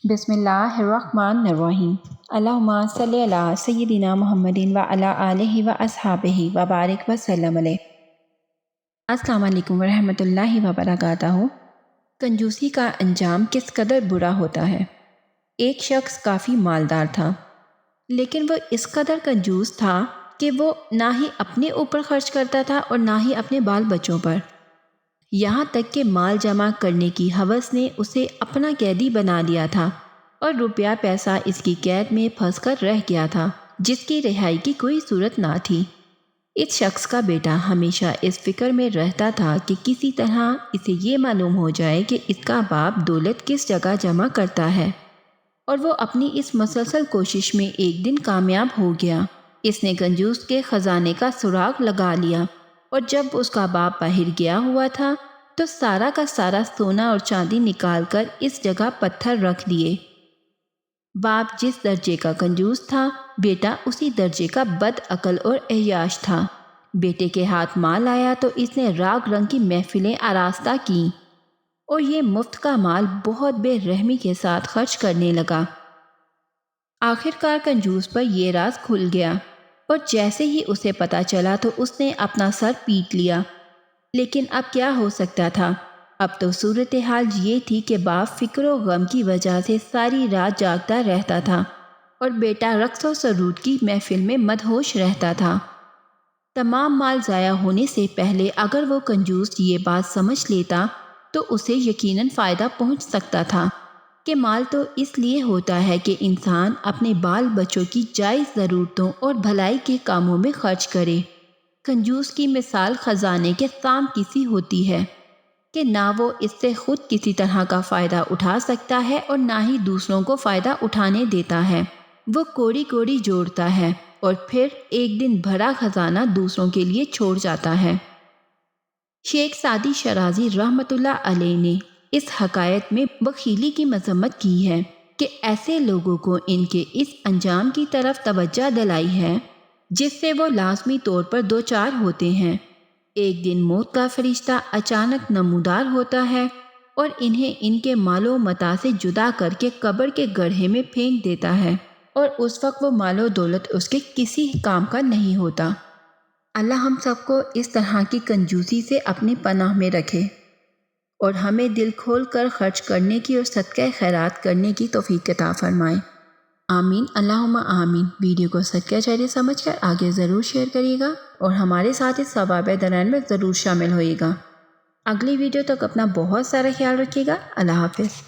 بسم اللہ الرحمن الرحیم۔ اللہم صلی علی سیدنا محمد وعلی آلہ واصحابہ وبارک وسلم علیہ۔ السلام علیکم ورحمۃ اللہ وبرکاتہ۔ کنجوسی کا انجام کس قدر برا ہوتا ہے۔ ایک شخص کافی مالدار تھا، لیکن وہ اس قدر کنجوس تھا کہ وہ نہ ہی اپنے اوپر خرچ کرتا تھا اور نہ ہی اپنے بال بچوں پر، یہاں تک کہ مال جمع کرنے کی ہوس نے اسے اپنا قیدی بنا لیا تھا اور روپیہ پیسہ اس کی قید میں پھنس کر رہ گیا تھا، جس کی رہائی کی کوئی صورت نہ تھی۔ اس شخص کا بیٹا ہمیشہ اس فکر میں رہتا تھا کہ کسی طرح اسے یہ معلوم ہو جائے کہ اس کا باپ دولت کس جگہ جمع کرتا ہے، اور وہ اپنی اس مسلسل کوشش میں ایک دن کامیاب ہو گیا۔ اس نے کنجوس کے خزانے کا سراغ لگا لیا، اور جب اس کا باپ باہر گیا ہوا تھا تو سارا کا سارا سونا اور چاندی نکال کر اس جگہ پتھر رکھ دیے۔ باپ جس درجے کا کنجوس تھا، بیٹا اسی درجے کا بد عقل اور عیاش تھا۔ بیٹے کے ہاتھ مال آیا تو اس نے راگ رنگ کی محفلیں آراستہ کیں اور یہ مفت کا مال بہت بے رحمی کے ساتھ خرچ کرنے لگا۔ آخرکار کنجوس پر یہ راز کھل گیا، اور جیسے ہی اسے پتہ چلا تو اس نے اپنا سر پیٹ لیا۔ لیکن اب کیا ہو سکتا تھا؟ اب تو صورتحال یہ تھی کہ باپ فکر و غم کی وجہ سے ساری رات جاگتا رہتا تھا اور بیٹا رقص و سرود کی محفل میں مدہوش رہتا تھا۔ تمام مال ضائع ہونے سے پہلے اگر وہ کنجوس یہ بات سمجھ لیتا تو اسے یقیناً فائدہ پہنچ سکتا تھا کہ مال تو اس لیے ہوتا ہے کہ انسان اپنے بال بچوں کی جائز ضرورتوں اور بھلائی کے کاموں میں خرچ کرے۔ کنجوس کی مثال خزانے کے سام کی سی ہوتی ہے کہ نہ وہ اس سے خود کسی طرح کا فائدہ اٹھا سکتا ہے اور نہ ہی دوسروں کو فائدہ اٹھانے دیتا ہے۔ وہ کوڑی کوڑی جوڑتا ہے اور پھر ایک دن بھرا خزانہ دوسروں کے لیے چھوڑ جاتا ہے۔ شیخ سعدی شرازی رحمۃ اللہ علیہ نے اس حکایت میں بخیلی کی مذمت کی ہے کہ ایسے لوگوں کو ان کے اس انجام کی طرف توجہ دلائی ہے جس سے وہ لازمی طور پر دوچار ہوتے ہیں۔ ایک دن موت کا فرشتہ اچانک نمودار ہوتا ہے اور انہیں ان کے مال و متاع سے جدا کر کے قبر کے گڑھے میں پھینک دیتا ہے، اور اس وقت وہ مال و دولت اس کے کسی کام کا نہیں ہوتا۔ اللہ ہم سب کو اس طرح کی کنجوسی سے اپنی پناہ میں رکھے اور ہمیں دل کھول کر خرچ کرنے کی اور صدقہ خیرات کرنے کی توفیق عطا فرمائے۔ آمین اللہم آمین۔ ویڈیو کو صدقہ جاریہ سمجھ کر آگے ضرور شیئر کریے گا اور ہمارے ساتھ اس ثواب درآمد میں ضرور شامل ہوئے گا۔ اگلی ویڈیو تک اپنا بہت سارا خیال رکھیے گا۔ اللہ حافظ۔